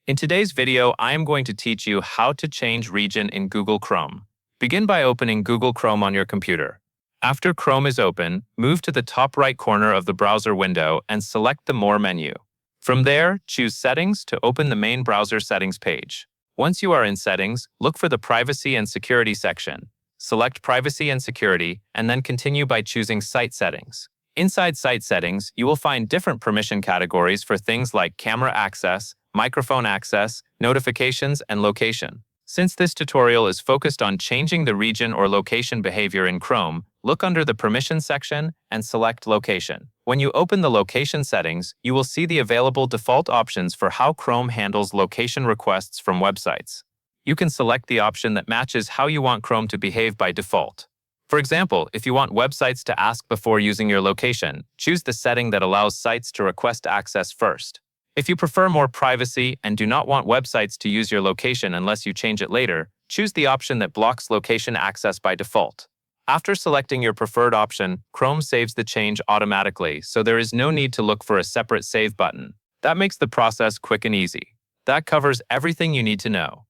In today's video, I am going to teach you how to change region in Google Chrome. Begin by opening Google Chrome on your computer. After Chrome is open, move to the top right corner of the browser window and select the More menu. From there, choose Settings to open the main browser settings page. Once you are in Settings, look for the Privacy and Security section. Select Privacy and Security, and then continue by choosing Site Settings. Inside Site Settings, you will find different permission categories for things like camera access, microphone access, notifications, and location. Since this tutorial is focused on changing the region or location behavior in Chrome, look under the Permissions section and select Location. When you open the location settings, you will see the available default options for how Chrome handles location requests from websites. You can select the option that matches how you want Chrome to behave by default. For example, if you want websites to ask before using your location, choose the setting that allows sites to request access first. If you prefer more privacy and do not want websites to use your location unless you change it later, choose the option that blocks location access by default. After selecting your preferred option, Chrome saves the change automatically, so there is no need to look for a separate save button. That makes the process quick and easy. That covers everything you need to know.